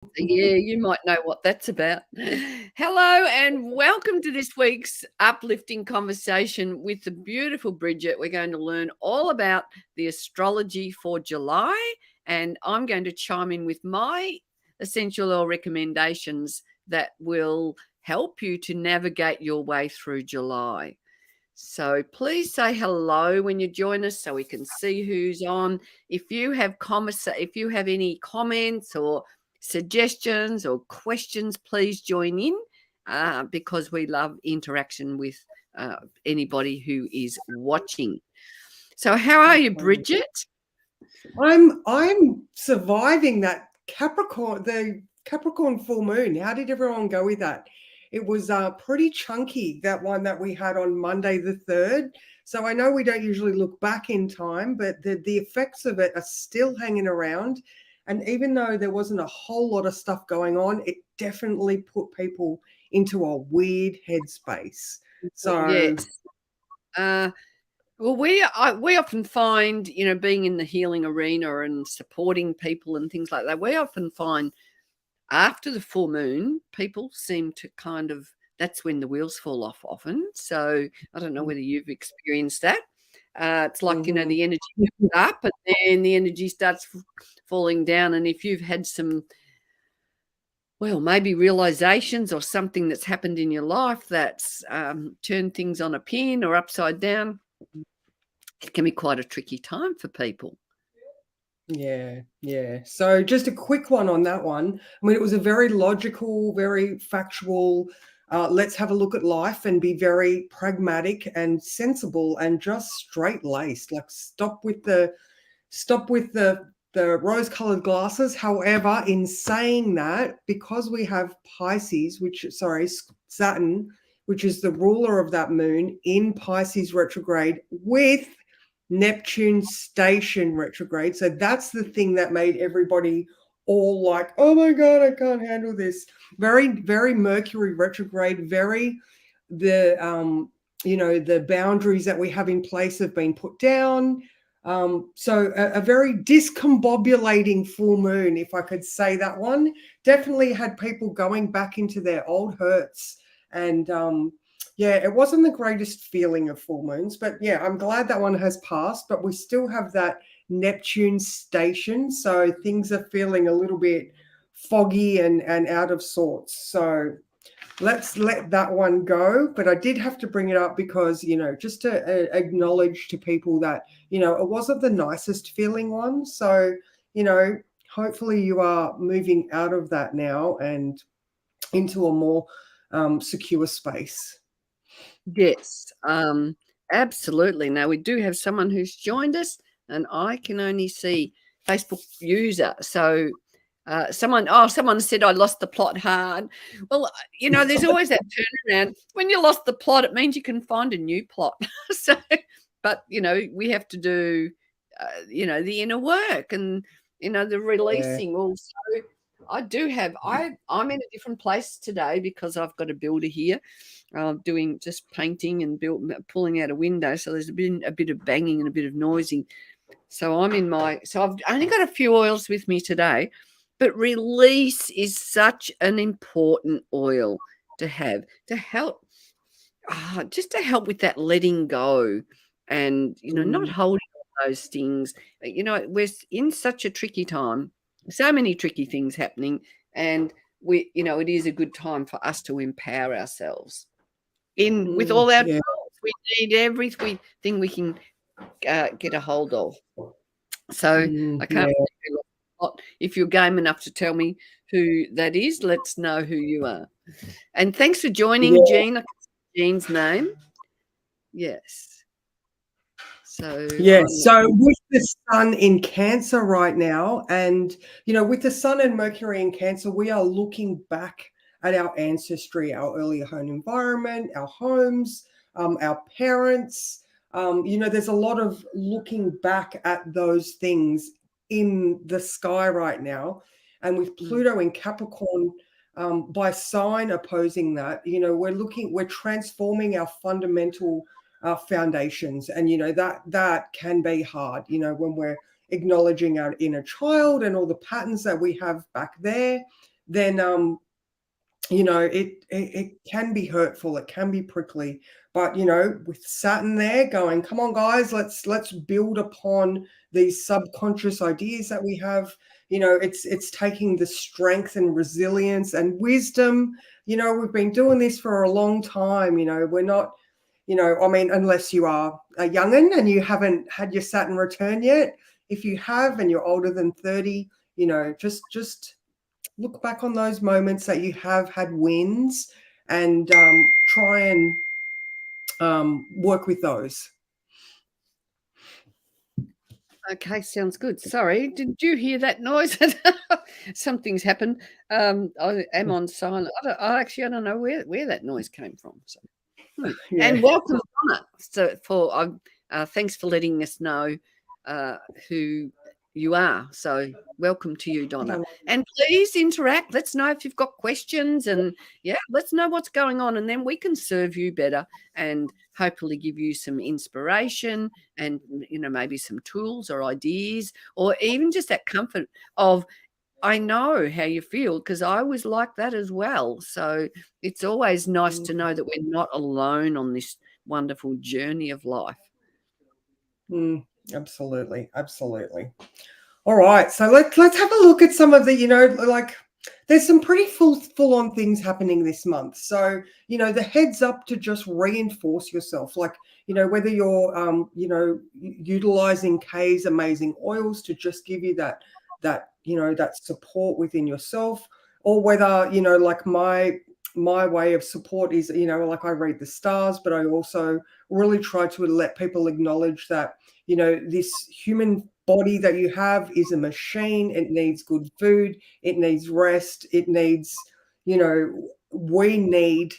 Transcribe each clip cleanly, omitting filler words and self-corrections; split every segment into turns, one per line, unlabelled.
Yeah, you might know what that's about. Hello, and welcome to this week's Uplifting Conversation with the beautiful Bridget. We're going to learn all about the astrology for July, and I'm going to chime in with my essential oil recommendations that will help you to navigate your way through July. So please say hello when you join us so we can see who's on. If you have any comments or suggestions or questions, please join in because we love interaction with anybody who is watching. So how are you, Bridget?
I'm surviving the Capricorn full moon. How did everyone go with that? It was pretty chunky, that one that we had on Monday the 3rd. So I know we don't usually look back in time, but the effects of it are still hanging around. And even though there wasn't a whole lot of stuff going on, it definitely put people into a weird headspace. So
Yes. Well, we often find, being in the healing arena and supporting people and things like that, we often find after the full moon, people seem to that's when the wheels fall off often. So I don't know whether you've experienced that. It's like, the energy goes up and then the energy starts falling down. And if you've had maybe realizations or something that's happened in your life that's turned things on a pin or upside down, it can be quite a tricky time for people.
Yeah. So just a quick one on that one. I mean, it was a very logical, very factual, let's have a look at life and be very pragmatic and sensible and just straight-laced. Like stop with the rose-colored glasses. However, in saying that, because we have Saturn, which is the ruler of that moon in Pisces retrograde with Neptune station retrograde. So that's the thing that made everybody all like, oh my God, I can't handle this. Very, very Mercury retrograde, the boundaries that we have in place have been put down. So a very discombobulating full moon, if I could say that one, definitely had people going back into their old hurts. And yeah, it wasn't the greatest feeling of full moons, but yeah, I'm glad that one has passed, but we still have that Neptune station. So things are feeling a little bit foggy and out of sorts. So let's let that one go. But I did have to bring it up because, just to acknowledge to people that, it wasn't the nicest feeling one. So, hopefully you are moving out of that now and into a more secure space.
Yes, absolutely. Now we do have someone who's joined us, and I can only see Facebook user. So someone said I lost the plot hard. Well, there's always that turnaround. When you lost the plot, it means you can find a new plot. So, but we have to do, the inner work and the releasing also. I'm in a different place today because I've got a builder here doing just painting and pulling out a window. So there's been a bit of banging and a bit of noising. So I've only got a few oils with me today, but release is such an important oil to have to help, just to help with that letting go and, not holding on those things. We're in such a tricky time, so many tricky things happening, and it is a good time for us to empower ourselves with all our tools. We need everything we can get a hold of. So I can't. If you're game enough to tell me who that is, let's know who you are. And thanks for joining, Jean. I can see Jean's name. Yes. So
With the sun in Cancer right now, and with the sun and Mercury in Cancer, we are looking back at our ancestry, our earlier home environment, our homes, our parents. There's a lot of looking back at those things in the sky right now. And with Pluto in Capricorn, by sign opposing that, we're transforming our fundamental foundations. And, that can be hard, when we're acknowledging our inner child and all the patterns that we have back there. then it can be hurtful, it can be prickly. But with Saturn there going, come on guys, let's build upon these subconscious ideas that we have. It's taking the strength and resilience and wisdom. We've been doing this for a long time. We're not, I mean, unless you are a young'un and you haven't had your Saturn return yet. If you have and you're older than 30, just look back on those moments that you have had wins, and try and work with those.
Okay, sounds good. Sorry, did you hear that noise? Something's happened. I am on silent. I don't know where that noise came from. So,
Yeah.
And welcome, Donna. So thanks for letting us know who you are. So welcome to you, Donna. And please interact. Let's know if you've got questions, and let's know what's going on, and then we can serve you better and hopefully give you some inspiration and maybe some tools or ideas, or even just that comfort of, I know how you feel, because I was like that as well. So it's always nice to know that we're not alone on this wonderful journey of life.
Absolutely. All right, so let's have a look at some of the, there's some pretty full-on things happening this month. So, the heads up to just reinforce yourself, whether you're, utilizing Kay's amazing oils to just give you that support within yourself, or whether, like my way of support is, I read the stars, but I also really try to let people acknowledge that, this human body that you have is a machine. It needs good food. It needs rest. It needs, we need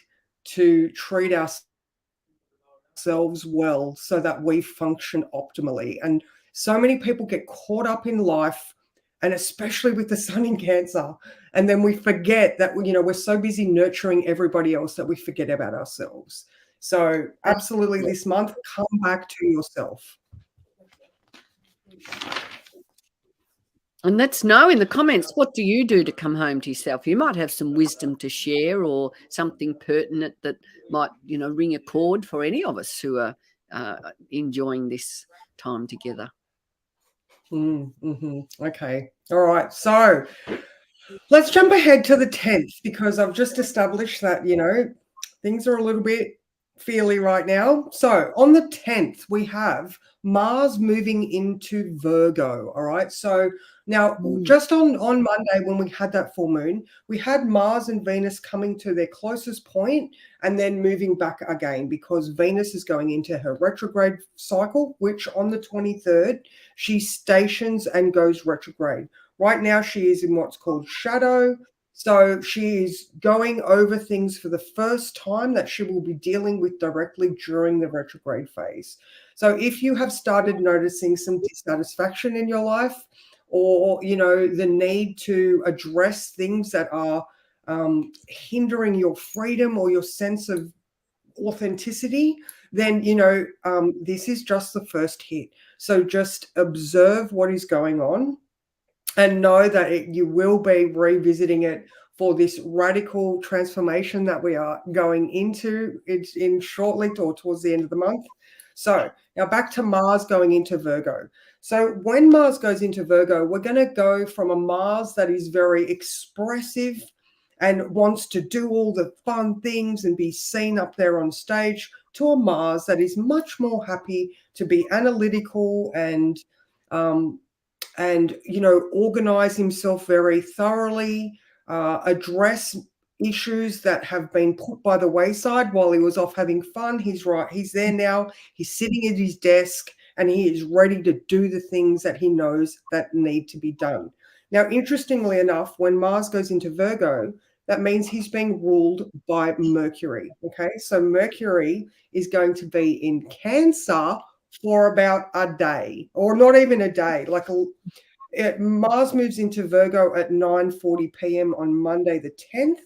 to treat ourselves well so that we function optimally. And so many people get caught up in life, and especially with the sun in Cancer. And then we forget that, we're so busy nurturing everybody else that we forget about ourselves. So absolutely, this month, come back to yourself.
And let's know in the comments, what do you do to come home to yourself? You might have some wisdom to share, or something pertinent that might, ring a chord for any of us who are enjoying this time together.
Okay. All right. So let's jump ahead to the 10th, because I've just established that, things are a little bit feely right now. So on the 10th, we have Mars moving into Virgo. All right. So now, just on Monday, when we had that full moon, we had Mars and Venus coming to their closest point and then moving back again, because Venus is going into her retrograde cycle, which on the 23rd, she stations and goes retrograde. Right now, she is in what's called shadow. So she is going over things for the first time that she will be dealing with directly during the retrograde phase. So if you have started noticing some dissatisfaction in your life, or, the need to address things that are hindering your freedom or your sense of authenticity, then, this is just the first hit. So just observe what is going on, and know that you will be revisiting it for this radical transformation that we are going into in shortly, or towards the end of the month. So now back to Mars going into Virgo. So when Mars goes into Virgo, we're going to go from a Mars that is very expressive and wants to do all the fun things and be seen up there on stage, to a Mars that is much more happy to be analytical and organize himself very thoroughly, address issues that have been put by the wayside while he was off having fun. He's there now. He's sitting at his desk, and he is ready to do the things that he knows that need to be done. Now, interestingly enough, when Mars goes into Virgo, that means he's being ruled by Mercury. Okay, so Mercury is going to be in Cancer for about a day, or not even a day. Mars moves into Virgo at 9:40 p.m. on Monday the 10th.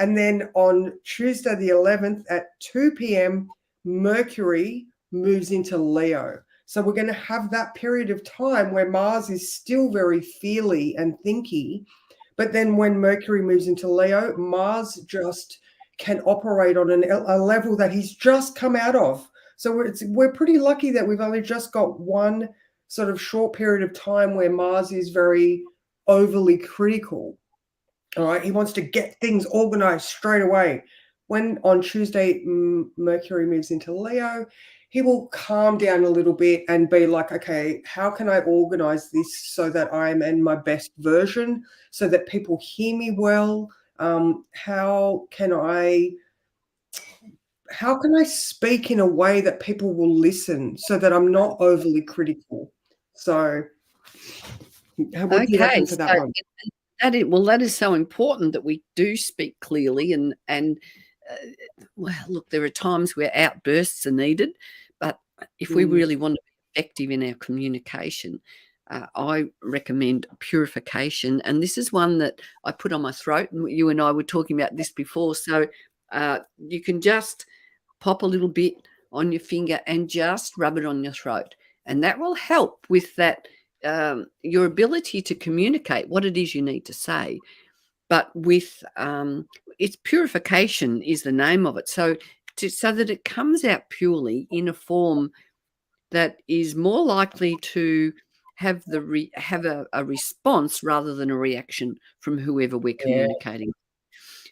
And then on Tuesday the 11th at 2 p.m., Mercury moves into Leo. So we're going to have that period of time where Mars is still very feely and thinky, But then when Mercury moves into Leo, Mars just can operate on a level that he's just come out of. So we're pretty lucky that we've only just got one sort of short period of time where Mars is very overly critical. All right, he wants to get things organized straight away. When on Tuesday Mercury moves into Leo, he will calm down a little bit and be like, okay, how can I organize this so that I'm in my best version, so that people hear me well? How can I speak in a way that people will listen so that I'm not overly critical? So what do you reckon for that one?
That is so important that we do speak clearly and well, look, there are times where outbursts are needed, but if we really want to be effective in our communication, I recommend purification. And this is one that I put on my throat, and you and I were talking about this before. So you can just pop a little bit on your finger and just rub it on your throat, and that will help with that your ability to communicate what it is you need to say. But with it's purification is the name of it. So that it comes out purely in a form that is more likely to have a response rather than a reaction from whoever we're communicating.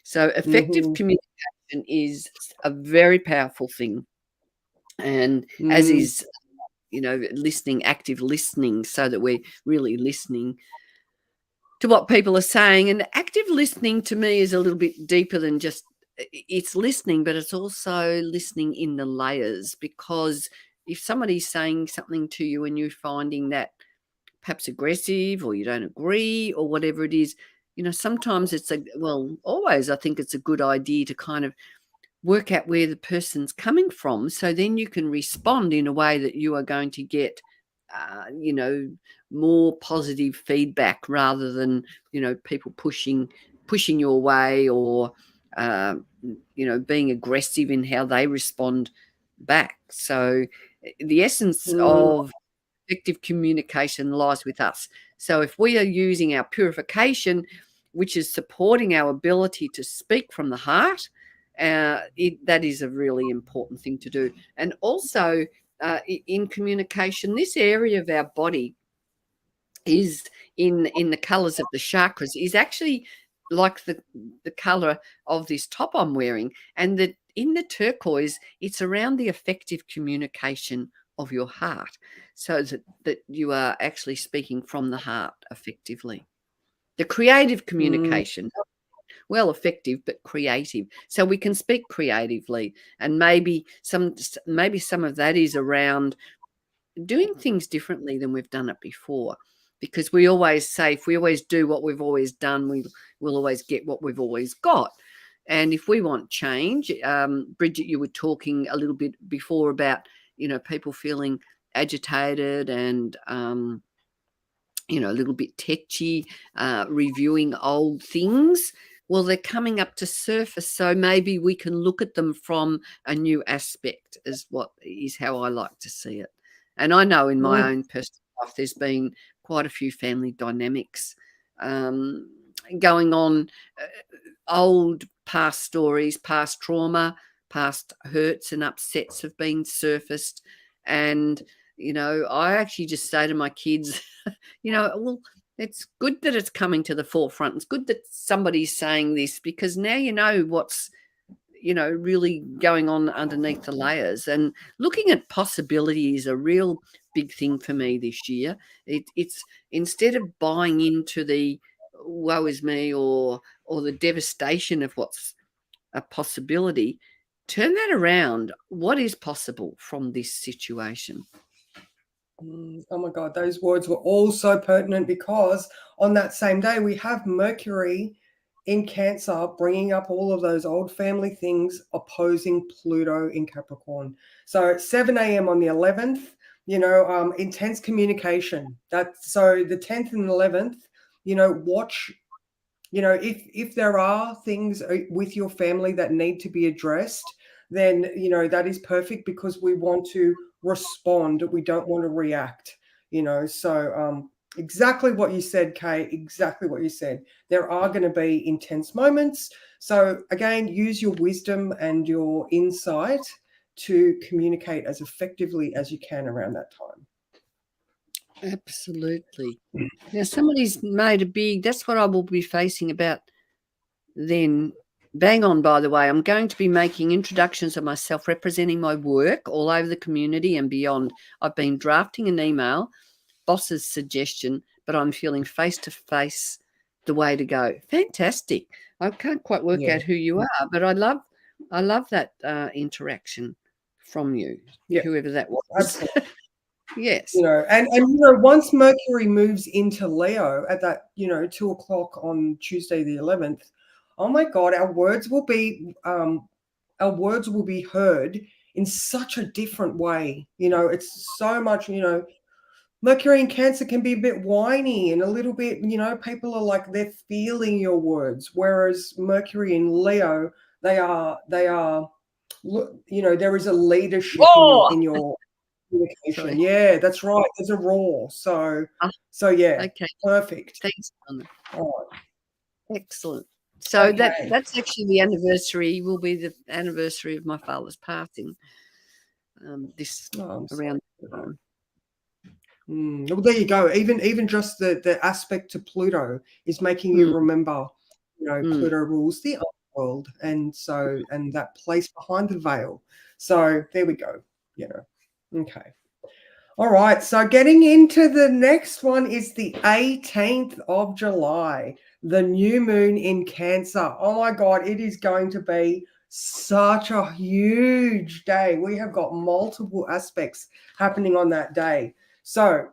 So effective communication is a very powerful thing, and as is listening, active listening, so that we're really listening to what people are saying. And active listening to me is a little bit deeper than just it's listening, but it's also listening in the layers, because if somebody's saying something to you and you're finding that perhaps aggressive or you don't agree or whatever it is, sometimes always I think it's a good idea to kind of work out where the person's coming from, so then you can respond in a way that you are going to get more positive feedback, rather than people pushing your way, or being aggressive in how they respond back. So the essence of effective communication lies with us. So if we are using our purification, which is supporting our ability to speak from the heart, that is a really important thing to do. And also in communication, this area of our body is in the colors of the chakras is actually like the color of this top I'm wearing, and that in the turquoise, it's around the effective communication of your heart, so that you are actually speaking from the heart effectively. The creative communication, well, effective but creative, so we can speak creatively. And maybe some of that is around doing things differently than we've done it before, because we always say if we always do what we've always done, we'll always get what we've always got. And if we want change, Bridget, you were talking a little bit before about people feeling agitated and a little bit tetchy, reviewing old things. Well, they're coming up to surface, so maybe we can look at them from a new aspect, is how I like to see it. And I know in my own personal life, there's been quite a few family dynamics going on, old past stories, past trauma, past hurts and upsets have been surfaced. And, I actually just say to my kids, well, it's good that it's coming to the forefront. It's good that somebody's saying this, because now you know what's, really going on underneath the layers. And looking at possibility is a real big thing for me this year. It's instead of buying into the woe is me or the devastation of what's a possibility, turn that around. What is possible from this situation?
Oh my God, those words were all so pertinent, because on that same day we have Mercury in Cancer bringing up all of those old family things, opposing Pluto in Capricorn. So at 7 a.m. on the 11th, intense communication. So the 10th and 11th, watch, if there are things with your family that need to be addressed, then, that is perfect, because we want to respond. We don't want to react, so Exactly what you said, Kay. Exactly what you said. There are going to be intense moments. So, again, use your wisdom and your insight to communicate as effectively as you can around that time.
Absolutely. Now, somebody's made that's what I will be facing about then. Bang on, by the way. I'm going to be making introductions of myself, representing my work all over the community and beyond. I've been drafting an email, boss's suggestion, but I'm feeling face-to-face the way to go. Fantastic. I can't quite work
Yeah.
out who you are, but I love that interaction from you,
Yeah.
whoever that was.
Absolutely.
Yes.
And once Mercury moves into Leo at that 2:00 on Tuesday the 11th, oh my God, our words will be heard in such a different way. It's so much. Mercury in Cancer can be a bit whiny and a little bit. People are like they're feeling your words, whereas Mercury in Leo, they are. There is a leadership in your communication.
Sorry.
Yeah, that's right. There's a roar. So yeah,
Okay.
perfect.
Thanks, Donna.
All
Excellent. So
right.
that's actually the anniversary. Will be the anniversary of my father's passing. This
I'm
around
sorry. Well, there you go. Even just the aspect to Pluto is making you remember, Pluto rules the underworld, and that place behind the veil. So there we go. Okay. All right. So getting into the next one is the 18th of July, the new moon in Cancer. Oh my God, it is going to be such a huge day. We have got multiple aspects happening on that day. So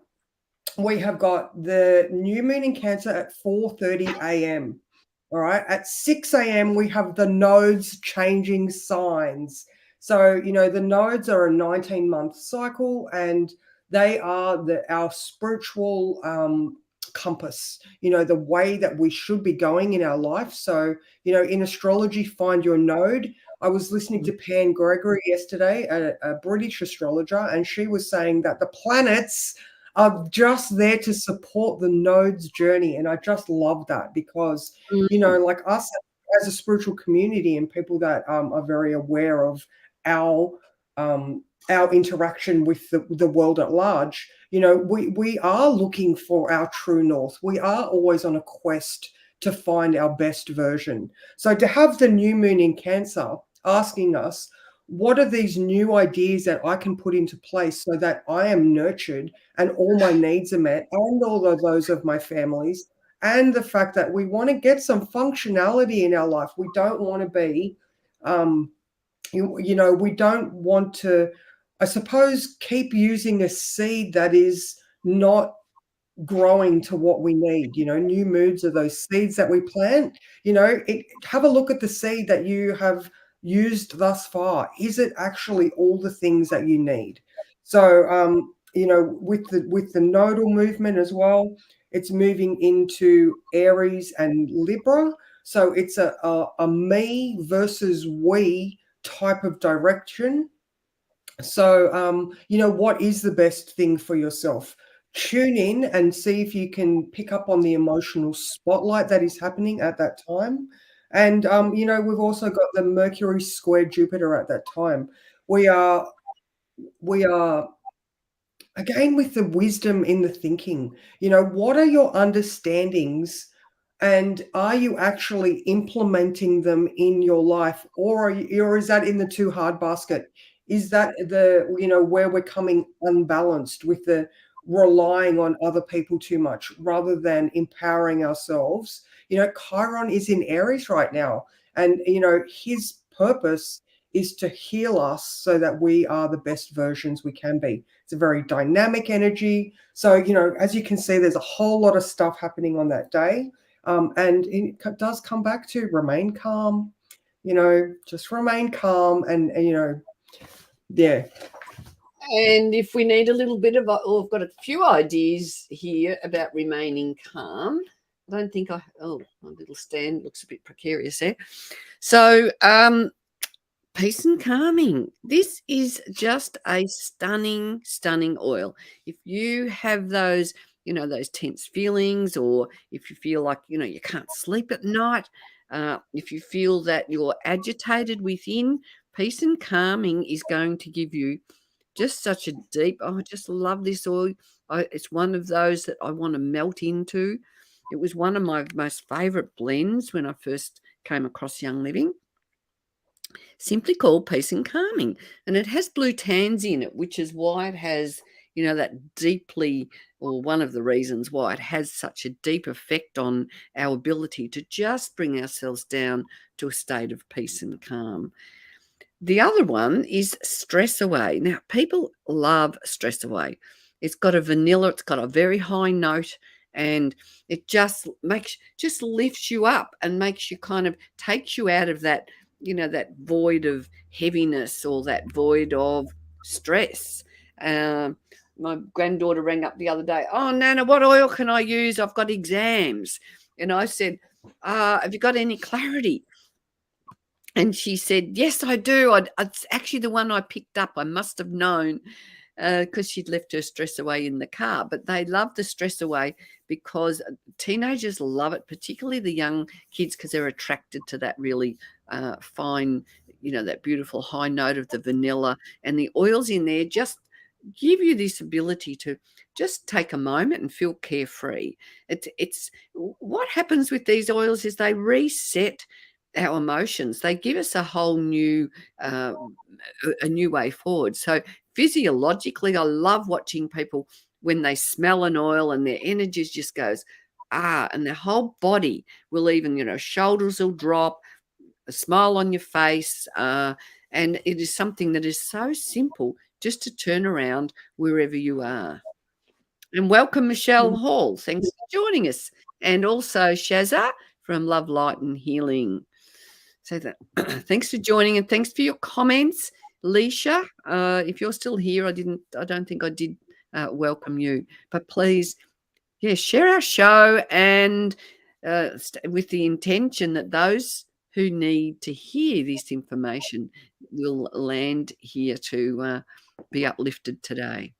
we have got the new moon in Cancer at 4:30 a.m. All right. At 6 a.m., we have the nodes changing signs. So, the nodes are a 19-month cycle, and they are our spiritual compass, the way that we should be going in our life. So, in astrology, find your node. I was listening to Pan Gregory yesterday, a British astrologer, and she was saying that the planets are just there to support the node's journey. And I just love that because, like us as a spiritual community and people that are very aware of our interaction with the world at large, we are looking for our true north. We are always on a quest to find our best version. So to have the new moon in Cancer asking us, what are these new ideas that I can put into place so that I am nurtured and all my needs are met, and all of those of my families, and the fact that we want to get some functionality in our life. We don't want to be, we don't want to, I suppose, keep using a seed that is not growing to what we need. New moods are those seeds that we plant. Have a look at the seed that you have used thus far. Is it actually all the things that you need? So with the nodal movement as well, it's moving into Aries and Libra. So it's a me versus we type of direction. So what is the best thing for yourself? Tune in and see if you can pick up on the emotional spotlight that is happening at that time. And we've also got the Mercury square Jupiter at that time. We are again with the wisdom in the thinking. What are your understandings, and are you actually implementing them in your life, or is that in the too hard basket? Is that where we're coming unbalanced with the relying on other people too much rather than empowering ourselves? Chiron is in Aries right now, and his purpose is to heal us so that we are the best versions we can be. It's a very dynamic energy. So, as you can see, there's a whole lot of stuff happening on that day. And it does come back to remain calm, just remain calm and yeah.
And if we need a little bit of, I've got a few ideas here about remaining calm. I don't think my little stand looks a bit precarious there. So, peace and calming. This is just a stunning, stunning oil. If you have those, those tense feelings, or if you feel like, you can't sleep at night, if you feel that you're agitated within, peace and calming is going to give you just such a deep, I just love this oil. It's one of those that I want to melt into. It was one of my most favorite blends when I first came across Young Living, simply called Peace and Calming. And it has blue tans in it, which is why it has, that deeply, or one of the reasons why it has such a deep effect on our ability to just bring ourselves down to a state of peace and calm. The other one is Stress Away. Now, people love Stress Away. It's got a vanilla, it's got a very high note, and it just lifts you up and makes you takes you out of that, that void of heaviness or that void of stress. My granddaughter rang up the other day. Oh, Nana, what oil can I use? I've got exams. And I said, have you got any clarity? And she said, yes, I do. It's actually the one I picked up. I must have known because she'd left her Stress Away in the car. But they love the Stress Away because teenagers love it, particularly the young kids, because they're attracted to that really fine, that beautiful high note of the vanilla. And the oils in there just give you this ability to just take a moment and feel carefree. It's what happens with these oils is they reset our emotions. They give us a whole new way forward. So physiologically, I love watching people when they smell an oil and their energy just goes, and their whole body will even, shoulders will drop, a smile on your face. And it is something that is so simple just to turn around wherever you are. And welcome, Michelle Hall. Thanks for joining us. And also Shazza from Love, Light and Healing. So thanks for joining and thanks for your comments. Leisha, if you're still here, I don't think I did welcome you, but please, share our show and with the intention that those who need to hear this information will land here to be uplifted today.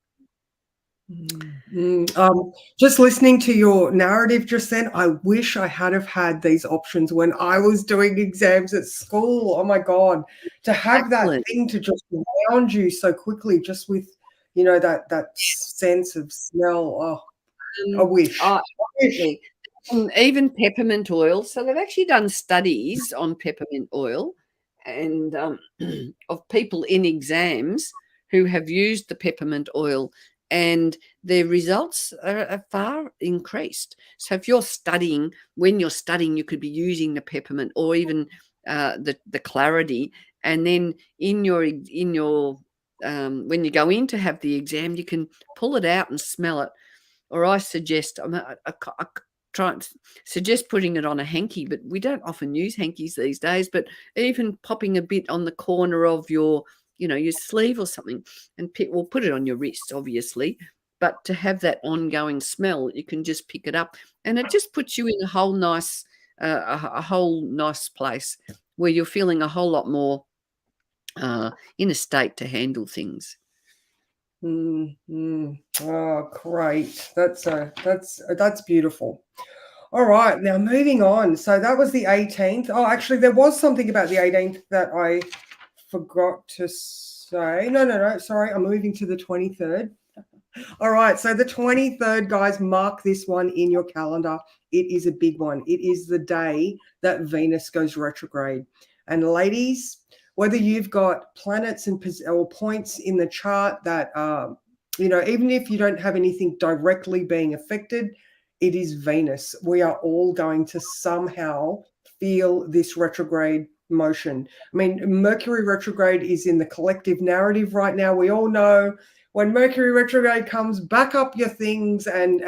Just listening to your narrative just then, I wish I had have had these options when I was doing exams at school. Oh my God, to have that thing to just ground you so quickly, just with, that sense of smell. Oh, I wish.
And even peppermint oil. So they've actually done studies on peppermint oil and of people in exams who have used the peppermint oil, and their results are far increased. So if you're studying, when you're studying, you could be using the peppermint or even the clarity, and then in your when you go in to have the exam, you can pull it out and smell it. Or I suggest, I try and suggest putting it on a hanky, but we don't often use hankies these days, but even popping a bit on the corner of your your sleeve or something, and we'll put it on your wrist, obviously, but to have that ongoing smell, you can just pick it up, and it just puts you in a whole nice place where you're feeling a whole lot more in a state to handle things.
Oh, great. That's beautiful. All right, now moving on. So that was the 18th. Oh, actually, there was something about the 18th that I forgot to say. No. Sorry, I'm moving to the 23rd. All right, so the 23rd, guys, mark this one in your calendar. It is a big one. It is the day that Venus goes retrograde. And ladies, whether you've got planets or points in the chart that, even if you don't have anything directly being affected, it is Venus. We are all going to somehow feel this retrograde motion. I mean, Mercury retrograde is in the collective narrative right now. We all know when Mercury retrograde comes, back up your things and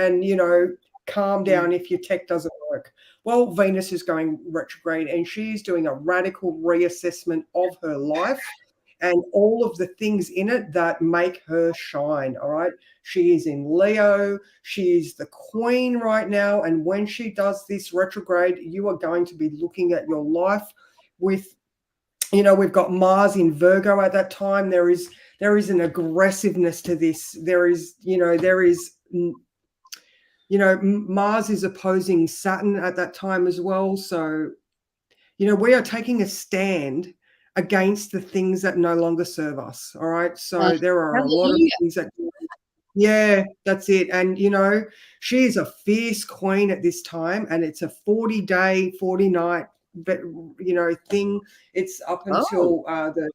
calm down if your tech doesn't work. Well, Venus is going retrograde and she's doing a radical reassessment of her life and all of the things in it that make her shine, all right? She is in Leo. She is the queen right now. And when she does this retrograde, you are going to be looking at your life with, we've got Mars in Virgo at that time. There is an aggressiveness to this. There is Mars is opposing Saturn at that time as well. So, we are taking a stand against the things that no longer serve us. All right. So there are a lot of
Hallelujah.
things that, yeah, that's it. And, she is a fierce queen at this time, and it's a 40-day, 40-night, thing. It's up until the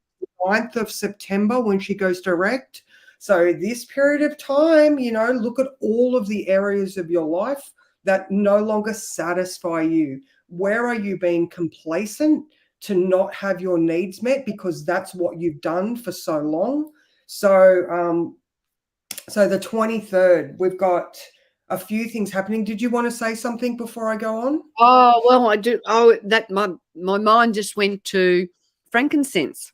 9th of September when she goes direct. So this period of time, look at all of the areas of your life that no longer satisfy you. Where are you being complacent to not have your needs met because that's what you've done for so long? So, so the 23rd, we've got a few things happening. Did you want to say something before I go on?
Oh, well, I do. Oh, that my mind just went to frankincense,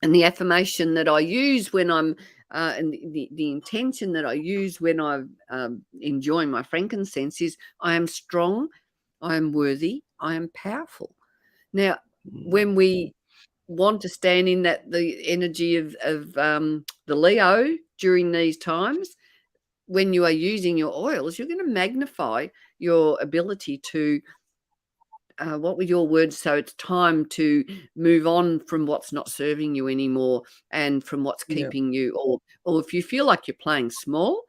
and the affirmation that I use when I'm and the intention that I use when I'm enjoying my frankincense is I am strong, I am worthy, I am powerful. Now, when we want to stand in the energy of the Leo during these times, when you are using your oils, you're going to magnify your ability to what were your words? So it's time to move on from what's not serving you anymore and from what's keeping you, or if you feel like you're playing small,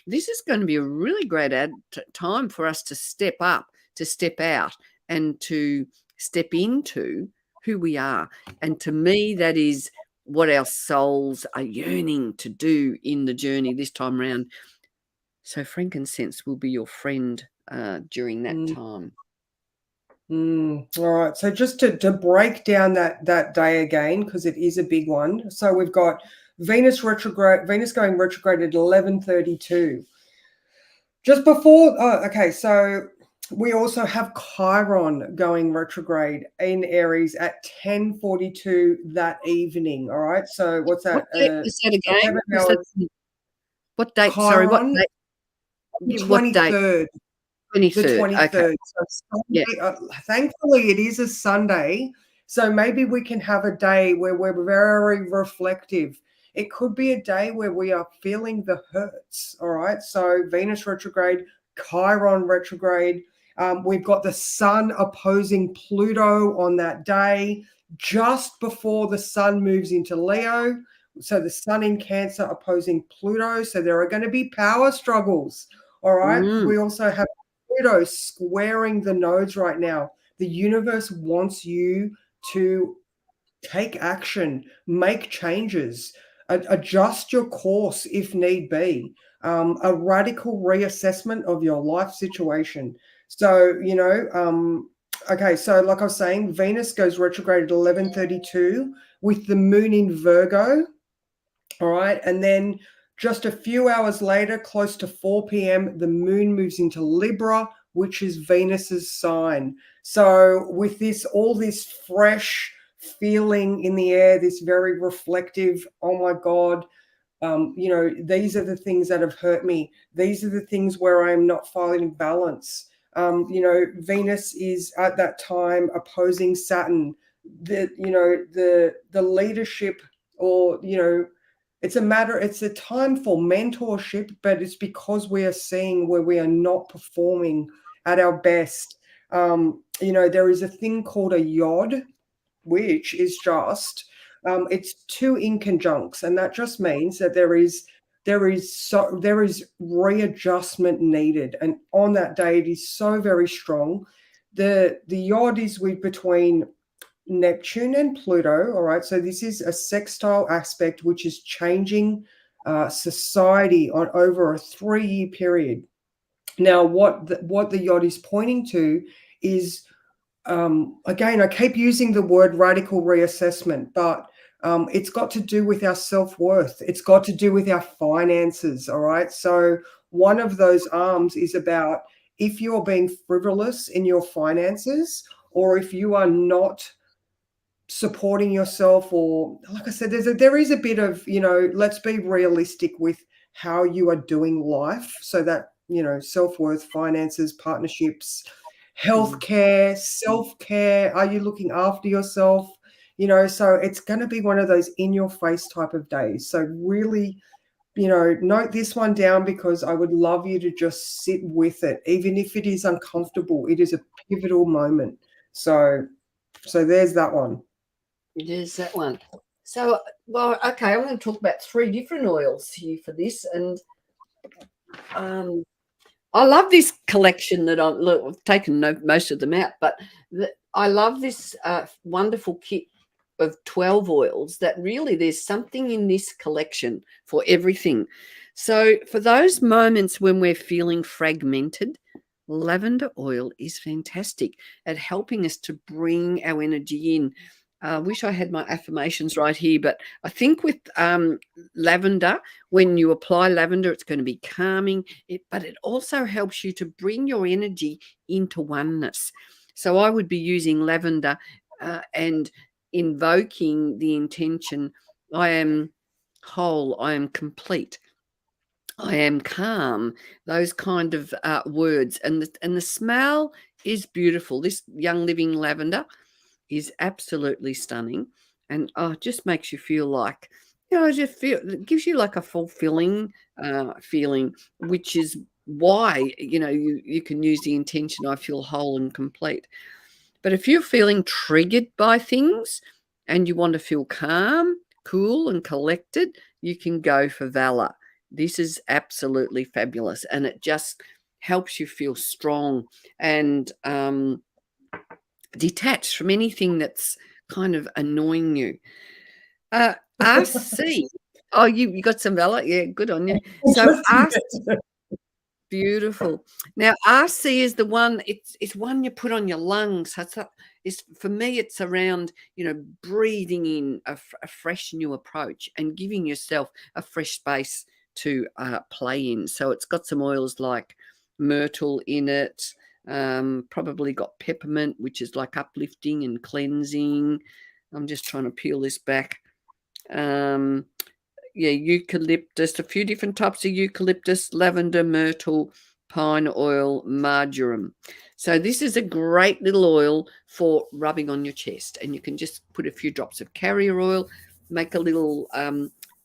this is going to be a really great time for us to step up, to step out, and to step into who we are. And to me, that is what our souls are yearning to do in the journey this time around. So frankincense will be your friend during that time.
All right. So just to break down that day again, because it is a big one. So we've got Venus going retrograde at 11:32. Just before, so we also have Chiron going retrograde in Aries at 10:42 that evening. All right. So what's that?
What date is that again? What date?
Chiron,
Sorry, what date?
the
What date?
23rd.
23rd.
The 23rd.
Okay.
So Sunday, thankfully, it is a Sunday. So maybe we can have a day where we're very reflective. It could be a day where we are feeling the hurts. All right. So Venus retrograde, Chiron retrograde. We've got the sun opposing Pluto on that day, just before the sun moves into Leo. So the sun in Cancer opposing Pluto. So there are going to be power struggles. All right. We also have Pluto squaring the nodes right now. The universe wants you to take action, make changes, adjust your course if need be, a radical reassessment of your life situation. So, okay, so like I was saying, Venus goes retrograde at 11:32 with the moon in Virgo. All right, and then just a few hours later, close to 4 p.m., the moon moves into Libra, which is Venus's sign. So with all this fresh feeling in the air, this very reflective, oh my God, these are the things that have hurt me. These are the things where I'm not finding balance. Venus is at that time opposing Saturn. The leadership, or, it's a time for mentorship, but it's because we are seeing where we are not performing at our best. There is a thing called a yod, which is just, it's two inconjuncts, and that just means that there is readjustment needed. And on that day, it is so very strong. The yod is between Neptune and Pluto. All right. So this is a sextile aspect, which is changing society on over a 3-year period. Now, what the yod is pointing to is, again, I keep using the word radical reassessment, but it's got to do with our self-worth. It's got to do with our finances. All right. So one of those arms is about if you're being frivolous in your finances, or if you are not supporting yourself, or like I said, there is a bit of, let's be realistic with how you are doing life, so that, self-worth, finances, partnerships, healthcare, self-care. Are you looking after yourself? So it's going to be one of those in your face type of days. So really note this one down, because I would love you to just sit with it, even if it is uncomfortable. It is a pivotal moment. So there's that one.
There's that one. So, well, okay, I'm going to talk about 3 different oils here for this, and I love this collection that I've taken most of them out, but I love this wonderful kit of 12 oils that really there's something in this collection for everything. So for those moments when we're feeling fragmented, lavender oil is fantastic at helping us to bring our energy in. I wish I had my affirmations right here, but I think with lavender, when you apply lavender, it's going to be calming, but it also helps you to bring your energy into oneness. So I would be using lavender and invoking the intention, I am whole, I am complete, I am calm, those kind of words. And the smell is beautiful. This Young Living lavender is absolutely stunning, and just makes you feel like, just feel, it gives you like a fulfilling feeling, which is why, you can use the intention, I feel whole and complete. But if you're feeling triggered by things and you want to feel calm, cool, and collected, you can go for Valor. This is absolutely fabulous, and it just helps you feel strong and detached from anything that's kind of annoying you. RC. Oh, you got some Valor? Yeah, good on you. So RC. Beautiful. Now, RC is the one, it's one you put on your lungs. It's for me, it's around, breathing in a fresh new approach and giving yourself a fresh space to play in. So it's got some oils like myrtle in it, probably got peppermint, which is like uplifting and cleansing. I'm just trying to peel this back. Eucalyptus, a few different types of eucalyptus, lavender, myrtle, pine oil, marjoram. So this is a great little oil for rubbing on your chest, and you can just put a few drops of carrier oil, make a little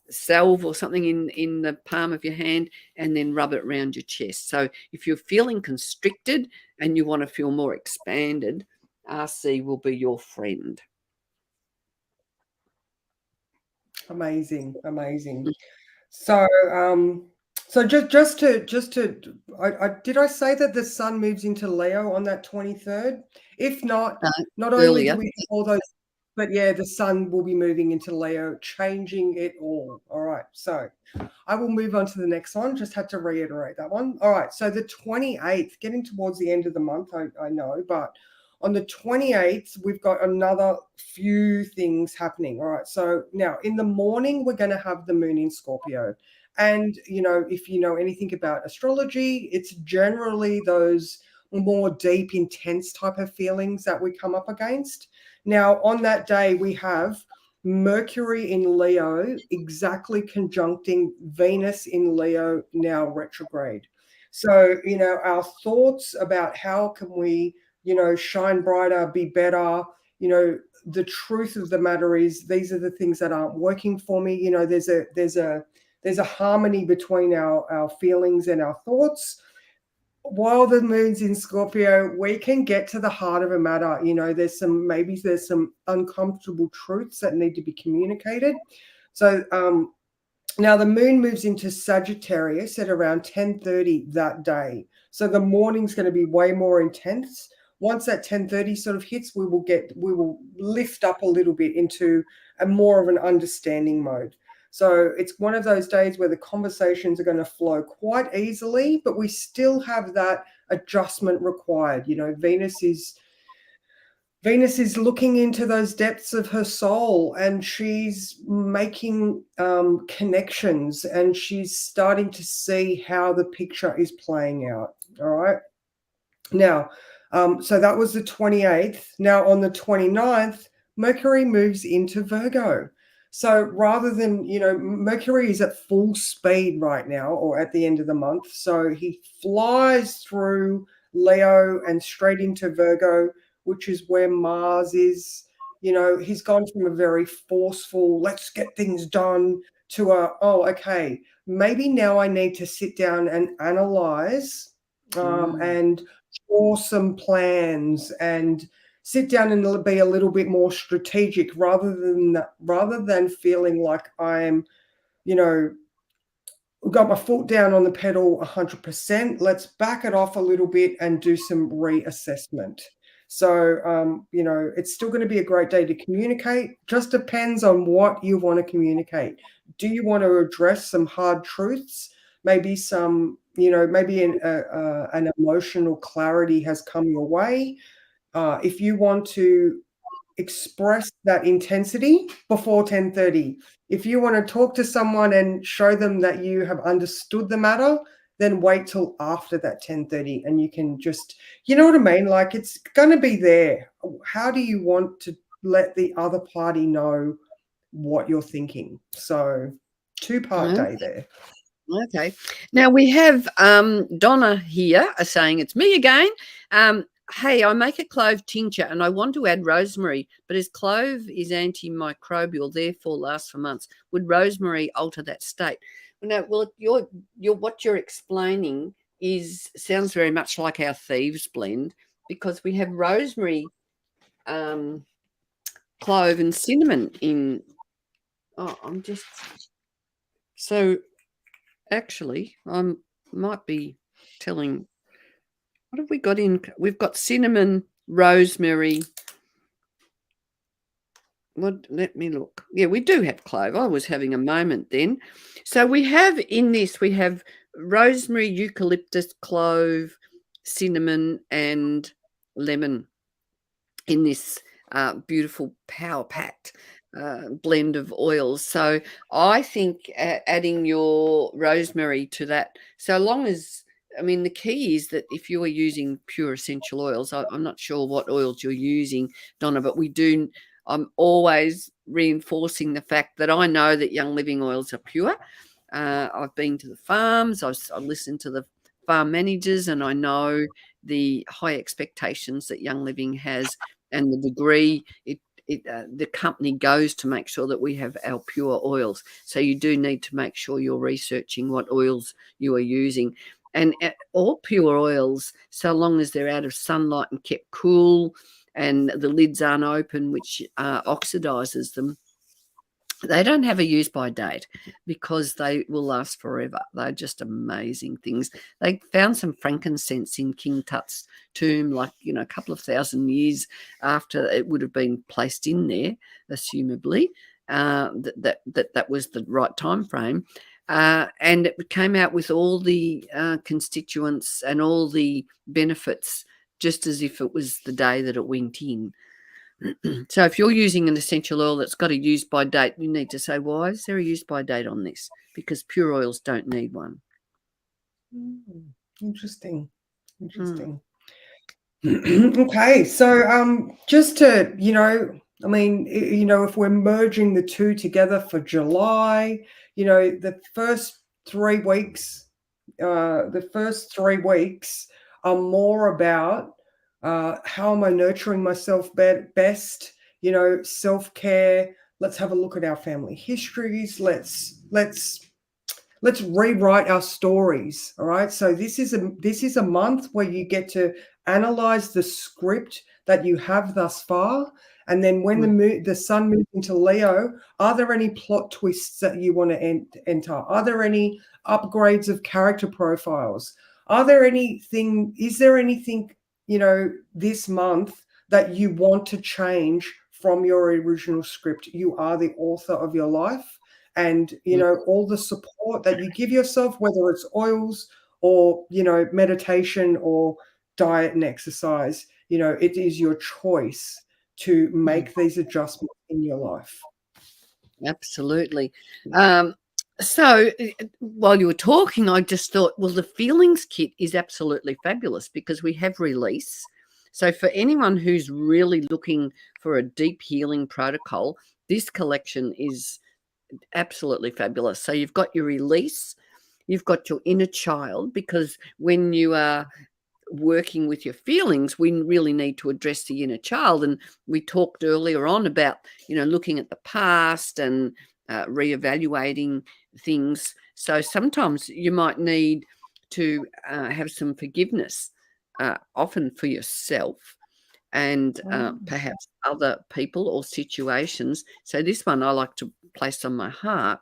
salve or something in the palm of your hand, and then rub it around your chest. So if you're feeling constricted and you want to feel more expanded, RC will be your friend.
Amazing. So just to did I say that the sun moves into Leo on that 23rd? If not, not only do
Earlier.
we have all those, but yeah, the sun will be moving into Leo, changing it all. All right. So I will move on to the next one. Just had to reiterate that one. All right. So the 28th, getting towards the end of the month, I know, but on the 28th, we've got another few things happening. All right. So now in the morning, we're going to have the moon in Scorpio. And, if you know anything about astrology, it's generally those more deep, intense type of feelings that we come up against. Now, on that day, we have Mercury in Leo exactly conjuncting Venus in Leo, now retrograde. So, our thoughts about how can we, shine brighter, be better, the truth of the matter is these are the things that aren't working for me. There's a harmony between our feelings and our thoughts. While the moon's in Scorpio, we can get to the heart of a matter. There's some uncomfortable truths that need to be communicated. So now the moon moves into Sagittarius at around 10:30 that day. So the morning's going to be way more intense. Once that 10:30 sort of hits, we will lift up a little bit into a more of an understanding mode. So it's one of those days where the conversations are going to flow quite easily, but we still have that adjustment required. Venus is looking into those depths of her soul, and she's making connections, and she's starting to see how the picture is playing out. All right. Now, so that was the 28th. Now on the 29th, Mercury moves into Virgo. So rather than, Mercury is at full speed right now, or at the end of the month. So he flies through Leo and straight into Virgo, which is where Mars is. He's gone from a very forceful, let's get things done, to okay, maybe now I need to sit down and analyze and draw some plans and sit down and be a little bit more strategic rather than feeling like I'm, got my foot down on the pedal 100%. Let's back it off a little bit and do some reassessment. So, it's still going to be a great day to communicate. Just depends on what you want to communicate. Do you want to address some hard truths? Maybe maybe an emotional clarity has come your way. If you want to express that intensity before 10:30. If you want to talk to someone and show them that you have understood the matter, then wait till after that 10:30 and you can just, you know what I mean? Like, it's going to be there. How do you want to let the other party know what you're thinking? So 2-part day there.
Okay. Now we have Donna here saying, it's me again. Hey, I make a clove tincture and I want to add rosemary, but as clove is antimicrobial, therefore lasts for months. Would rosemary alter that state? Well, what you're explaining sounds very much like our thieves blend, because we have rosemary, clove, and cinnamon in. So actually, I might be telling. What have we got in? We've got cinnamon, rosemary. Let me look. Yeah, we do have clove. I was having a moment then. So we have rosemary, eucalyptus, clove, cinnamon, and lemon in this beautiful power-packed blend of oils. So I think adding your rosemary to that, so long as, the key is that if you are using pure essential oils, I'm not sure what oils you're using, Donna, but I'm always reinforcing the fact that I know that Young Living oils are pure. I've been to the farms, I've listened to the farm managers, and I know the high expectations that Young Living has and the degree the company goes to make sure that we have our pure oils. So you do need to make sure you're researching what oils you are using. And all pure oils, so long as they're out of sunlight and kept cool and the lids aren't open, which oxidizes them, they don't have a use-by date because they will last forever. They're just amazing things. They found some frankincense in King Tut's tomb, like, a couple of thousand years after it would have been placed in there, assumably, that was the right time frame. And it came out with all the constituents and all the benefits just as if it was the day that it went in. So if you're using an essential oil that's got a use-by date, you need to say, why is there a use-by date on this? Because pure oils don't need one.
Interesting. Okay, so just to, if we're merging the two together for July, the first 3 weeks, are more about how am I nurturing myself best, self-care. Let's have a look at our family histories. Let's rewrite our stories. All right. So this is a month where you get to analyze the script that you have thus far. And then when the sun moves into Leo, are there any plot twists that you want to enter? Are there any upgrades of character profiles? Is there anything, this month that you want to change from your original script? You are the author of your life. And, all the support that you give yourself, whether it's oils or, meditation or diet and exercise, it is your choice to make these adjustments in your life.
Absolutely. So while you were talking, I just thought, well, the feelings kit is absolutely fabulous because we have release. So for anyone who's really looking for a deep healing protocol, this collection is absolutely fabulous. So you've got your release, you've got your inner child, because when you are working with your feelings, we really need to address the inner child. And we talked earlier on about, looking at the past and reevaluating things. So sometimes you might need to have some forgiveness, often for yourself, and perhaps other people or situations. So this one I like to place on my heart.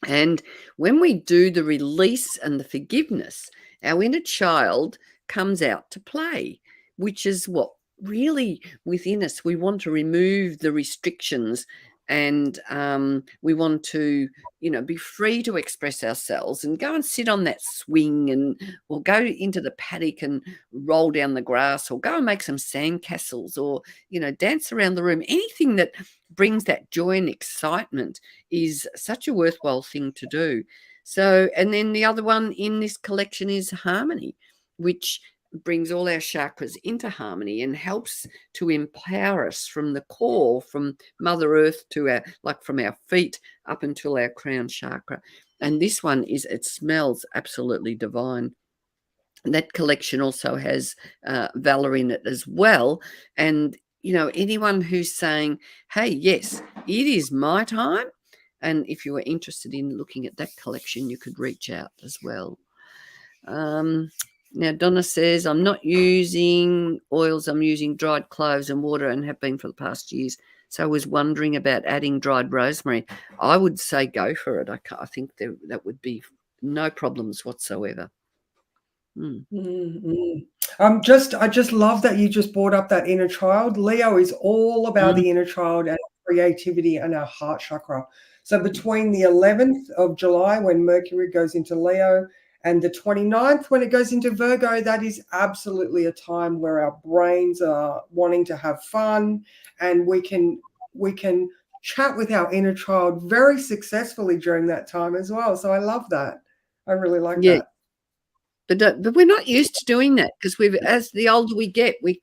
And when we do the release and the forgiveness, our inner child comes out to play, which is what really within us. We want to remove the restrictions, and we want to, be free to express ourselves and go and sit on that swing, and or go into the paddock and roll down the grass, or go and make some sandcastles, or dance around the room. Anything that brings that joy and excitement is such a worthwhile thing to do. So, and then the other one in this collection is harmony, which brings all our chakras into harmony and helps to empower us from the core, from Mother Earth to from our feet up until our crown chakra. And this one it smells absolutely divine. That collection also has Valor in it as well. And anyone who's saying, hey, yes, it is my time, and if you were interested in looking at that collection, you could reach out as well. Now, Donna says, I'm not using oils, I'm using dried cloves and water, and have been for the past years. So I was wondering about adding dried rosemary. I would say go for it. I think that would be no problems whatsoever.
I just love that you just brought up that inner child. Leo is all about the inner child and creativity and our heart chakra. So between the 11th of July, when Mercury goes into Leo, and the 29th, when it goes into Virgo, that is absolutely a time where our brains are wanting to have fun, and we can chat with our inner child very successfully during that time as well. So I love that. I really like that.
But we're not used to doing that, because as the older we get, I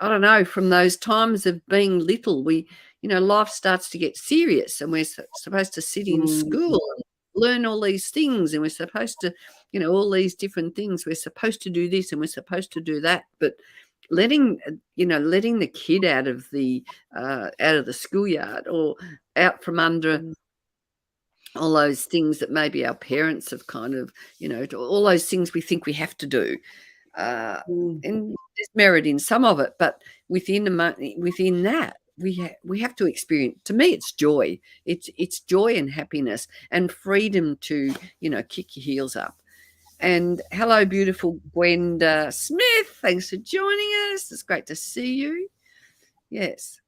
don't know, from those times of being little, life starts to get serious, and we're supposed to sit in school and learn all these things, and we're supposed to, all these different things. We're supposed to do this and we're supposed to do that. But letting the kid out of the schoolyard, or out from under all those things that maybe our parents have kind of, all those things we think we have to do. And there's merit in some of it, but within that, we have to experience. To me, it's joy. It's joy and happiness and freedom to kick your heels up. And hello, beautiful Gwenda Smith. Thanks for joining us. It's great to see you. Yes.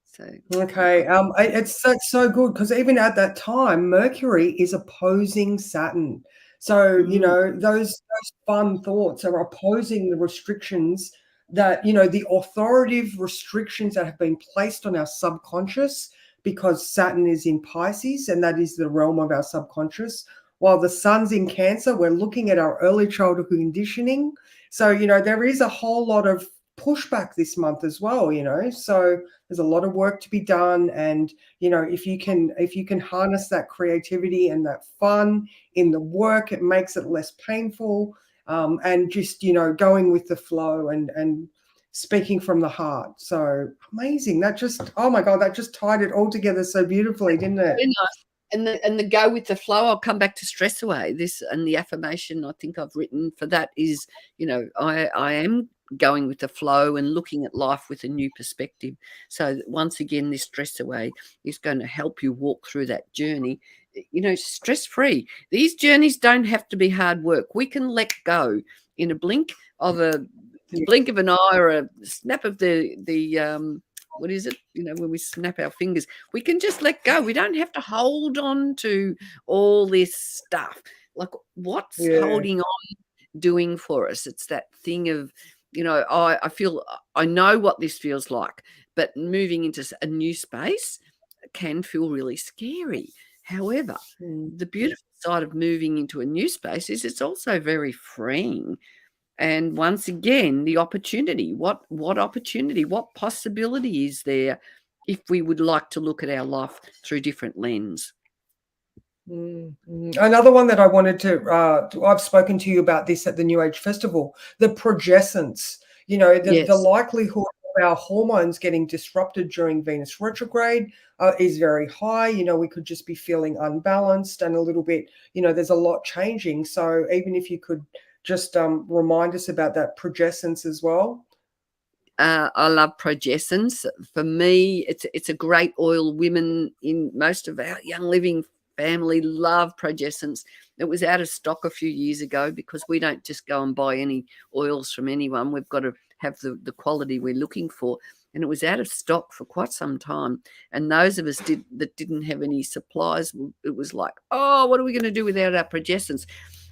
So
okay, it's so good, because even at that time, Mercury is opposing Saturn. So those fun thoughts are opposing the restrictions that the authoritative restrictions that have been placed on our subconscious, because Saturn is in Pisces, and that is the realm of our subconscious. While the Sun's in Cancer, we're looking at our early childhood conditioning. So there is a whole lot of pushback this month as well. So there's a lot of work to be done, and if you can harness that creativity and that fun in the work, it makes it less painful, and just going with the flow and speaking from the heart. So amazing. That just, oh my God, that just tied it all together so beautifully, didn't it?
Very nice. And the go with the flow, I'll come back to stress away. This, and the affirmation I think I've written for that is, I am going with the flow and looking at life with a new perspective. So once again, this stress away is going to help you walk through that journey, stress free. These journeys don't have to be hard work. We can let go in a blink of an eye, or a snap of the what is it? When we snap our fingers, we can just let go. We don't have to hold on to all this stuff. Like, what's holding on doing for us? It's that thing of, I feel, I know what this feels like, but moving into a new space can feel really scary. However, the beautiful side of moving into a new space is it's also very freeing. And once again, the opportunity, what opportunity, what possibility is there if we would like to look at our life through different lens?
Another one that I wanted to, I've spoken to you about this at the New Age Festival, the progescence, the likelihood of our hormones getting disrupted during Venus retrograde is very high. We could just be feeling unbalanced and a little bit, there's a lot changing. So even if you could just remind us about that progescence as well.
I love progescence. For me, it's a great oil. Women in most of our Young Living family love progescence. It was out of stock a few years ago because we don't just go and buy any oils from anyone. We've got to have the quality we're looking for. And it was out of stock for quite some time. And those of us that didn't have any supplies, it was like, oh, what are we going to do without our progescence?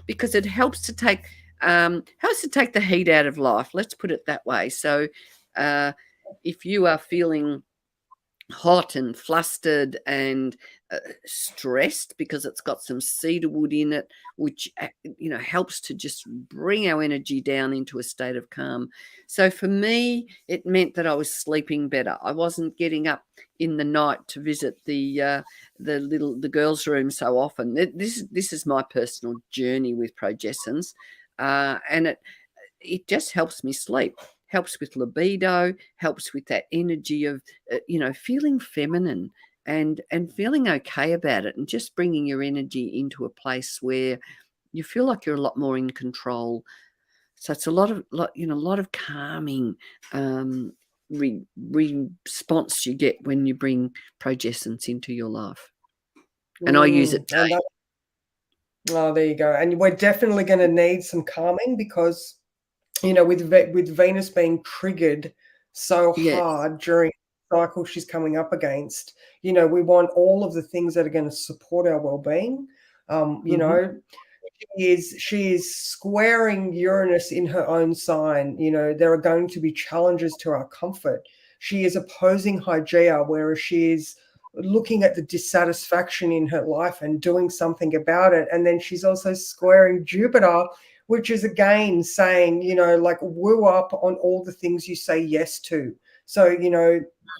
Because it helps to take the heat out of life. Let's put it that way. So if you are feeling hot and flustered and stressed because it's got some cedarwood in it, which helps to just bring our energy down into a state of calm. So for me, it meant that I was sleeping better. I wasn't getting up in the night to visit the girls' room so often. This is my personal journey with progescence, and it just helps me sleep. Helps with libido, helps with that energy of, feeling feminine and feeling okay about it, and just bringing your energy into a place where you feel like you're a lot more in control. So it's a lot of calming response you get when you bring progescence into your life. And I use it daily.
Oh, there you go. And we're definitely going to need some calming because with Venus being triggered so hard during the cycle she's coming up against, we want all of the things that are going to support our well-being. She is squaring Uranus in her own sign. There are going to be challenges to our comfort. She is opposing Hygeia, whereas she is looking at the dissatisfaction in her life and doing something about it. And then she's also squaring Jupiter, which is again saying, woo up on all the things you say yes to. So,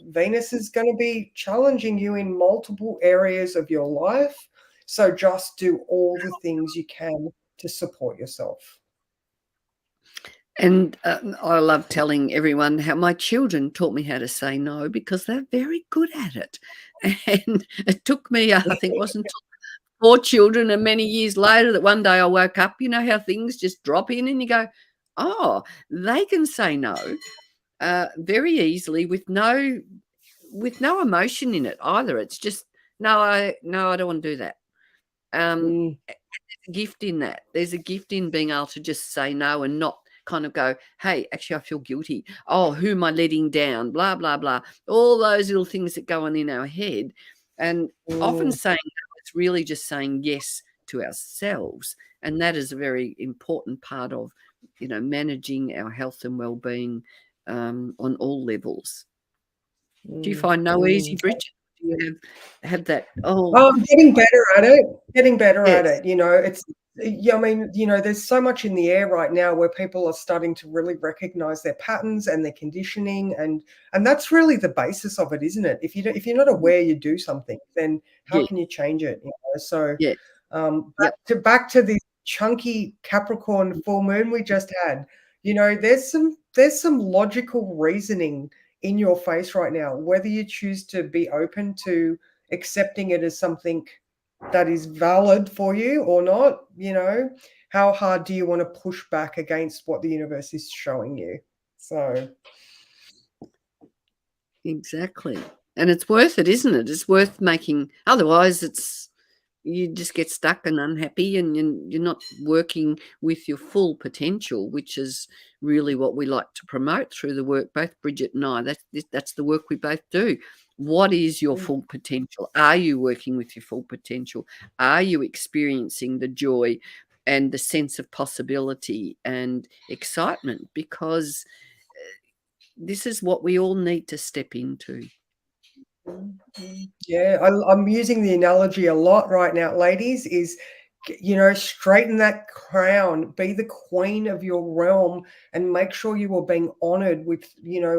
Venus is going to be challenging you in multiple areas of your life. So just do all the things you can to support yourself.
And I love telling everyone how my children taught me how to say no because they're very good at it. And it took me, I think, wasn't 4 children and many years later that one day I woke up, how things just drop in and you go, oh, they can say no very easily with no emotion in it either. It's just, no, I don't want to do that. There's a gift in that. There's a gift in being able to just say no and not kind of go, hey, actually, I feel guilty. Oh, who am I letting down? Blah, blah, blah. All those little things that go on in our head. And often saying no, it's really just saying yes to ourselves. And that is a very important part of, managing our health and well-being on all levels. Do you find no easy, Bridget? Do you have that?
I'm getting better at it. It's, there's so much in the air right now where people are starting to really recognize their patterns and their conditioning, and that's really the basis of it, isn't it? If you're not aware you do something, then how can you change it? So back to this chunky Capricorn full moon we just had. There's some logical reasoning in your face right now, whether you choose to be open to accepting it as something that is valid for you or not. How hard do you want to push back against what the universe is showing you? So
exactly. And it's worth it, isn't it? It's worth making, otherwise you just get stuck and unhappy and you're not working with your full potential, which is really what we like to promote through the work, both Bridget and I. That's the work we both do. What is your full potential? Are you working with your full potential? Are you experiencing the joy and the sense of possibility and excitement? Because this is what we all need to step into.
Yeah, I'm using the analogy a lot right now, ladies, is, straighten that crown, be the queen of your realm, and make sure you are being honored with,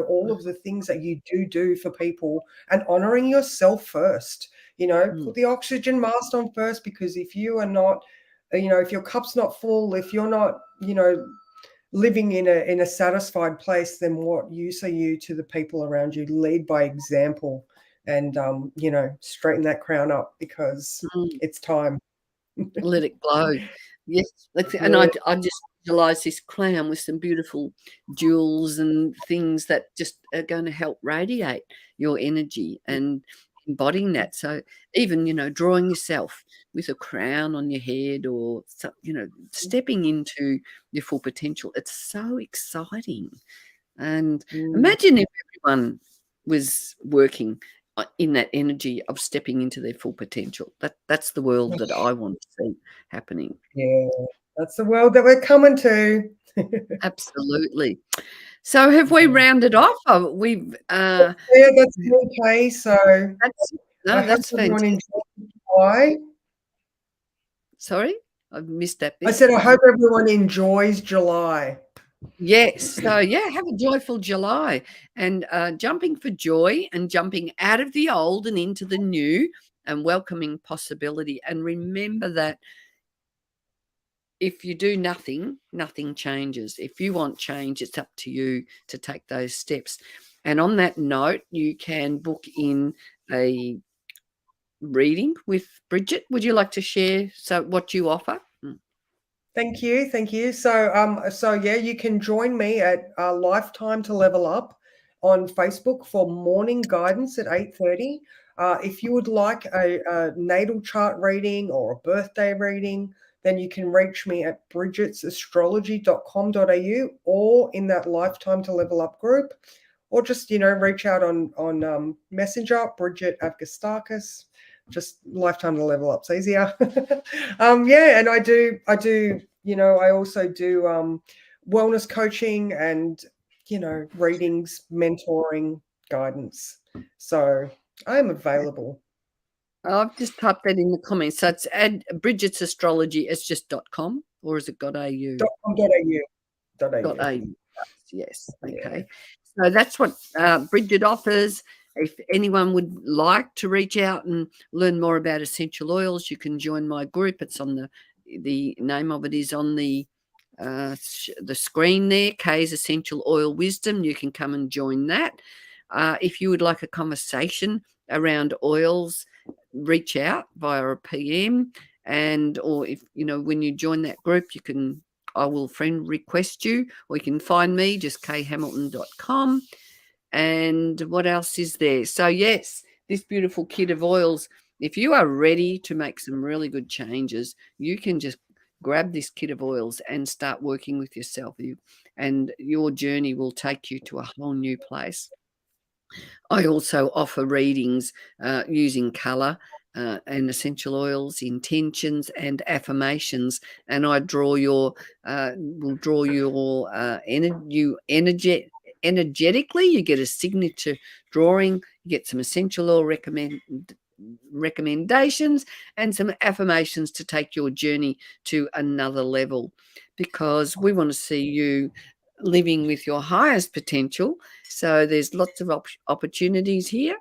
all of the things that you do for people, and honoring yourself first. Put the oxygen mask on first, because if you are not, if your cup's not full, if you're not, living in a satisfied place, then what use are you to the people around you? Lead by example, and straighten that crown up, because
Mm.
it's time.
Let it glow. Yes. And
Yeah.
I just visualize this crown with some beautiful jewels and things that just are going to help radiate your energy and embodying that. So even, drawing yourself with a crown on your head, or, stepping into your full potential. It's so exciting. And
Mm.
imagine if everyone was working in that energy of stepping into their full potential. That's the world that I want to see happening.
Yeah, that's the world that we're coming to.
Absolutely. So have we
Yeah.
rounded off? We've
Yeah, that's okay. So I hope
that's
everyone
fantastic.
enjoys July.
Sorry, I missed that
I
bit.
said I hope everyone enjoys July.
Yes. So yeah, have a joyful July, and jumping for joy and jumping out of the old and into the new, and welcoming possibility. And remember that if you do nothing, nothing changes. If you want change, it's up to you to take those steps. And on that note, you can book in a reading with Bridget. Would you like to share what you offer?
Thank you, thank you. So yeah, you can join me at Lifetime to Level Up on Facebook for morning guidance at 8:30. If you would like a natal chart reading or a birthday reading, then you can reach me at bridgetsastrology.com.au, or in that Lifetime to Level Up group, or just reach out on Messenger, Bridget Avgoustakis. Just Lifetime to Level Up's easier. Yeah, and I also do wellness coaching and readings, mentoring, guidance. So I am available.
I've just typed that in the comments. So it's add Bridget's Astrology. It's just .com, or is it .au?
.com.au.
.au. Yes.
Yeah.
Okay. So that's what Bridget offers. If anyone would like to reach out and learn more about essential oils, you can join my group. It's on the name of it is on the screen there. Kay's Essential Oil Wisdom. You can come and join that. If you would like a conversation around oils, reach out via a PM, or if when you join that group, I will friend request you, or you can find me, just kayhamilton.com. And what else is there? So yes, this beautiful kit of oils, if you are ready to make some really good changes, you can just grab this kit of oils and start working with yourself. And your journey will take you to a whole new place. I also offer readings using colour and essential oils, intentions, and affirmations, and I will draw your energetically. You get a signature drawing. You get some essential oil recommendations and some affirmations to take your journey to another level, because we want to see you living with your highest potential. So there's lots of opportunities here.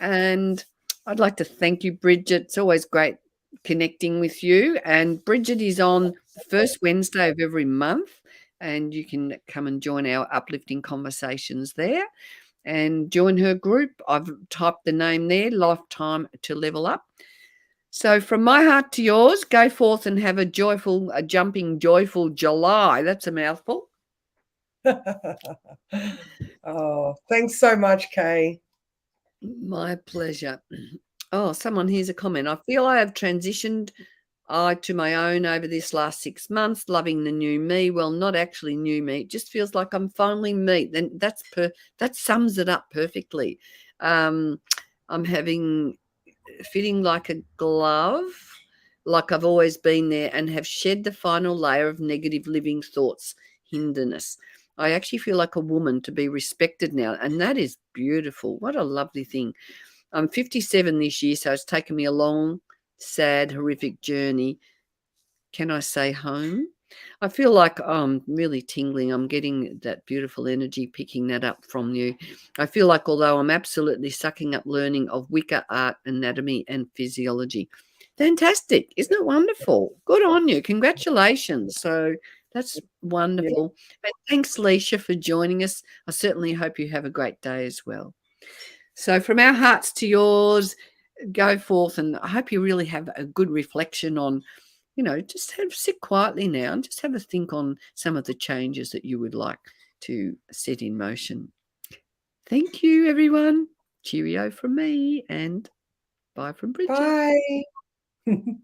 And I'd like to thank you, Bridget. It's always great connecting with you. And Bridget is on the first Wednesday of every month, and you can come and join our Uplifting Conversations there and join her group. I've typed the name there, Lifetime to Level Up. So from my heart to yours, go forth and have a jumping, joyful July. That's a mouthful.
Oh, thanks so much, Kay.
My pleasure. Oh, someone here's a comment. I feel I have transitioned to my own over this last 6 months, loving the new me. Well, not actually new me. It just feels like I'm finally me. Then that sums it up perfectly. I'm fitting like a glove, like I've always been there, and have shed the final layer of negative living thoughts, hinderness. I actually feel like a woman to be respected now, and that is beautiful. What a lovely thing. I'm 57 this year, so it's taken me a long, sad, horrific journey. Can I say home? I feel like I'm really tingling. I'm getting that beautiful energy, picking that up from you. I feel like although I'm absolutely sucking up learning of Wicca art, anatomy, and physiology. Fantastic. Isn't it wonderful? Good on you. Congratulations. So That's wonderful. And thanks, Leisha, for joining us. I certainly hope you have a great day as well. So from our hearts to yours, go forth, and I hope you really have a good reflection on, just sit quietly now and just have a think on some of the changes that you would like to set in motion. Thank you, everyone. Cheerio from me, and bye from Bridget.
Bye.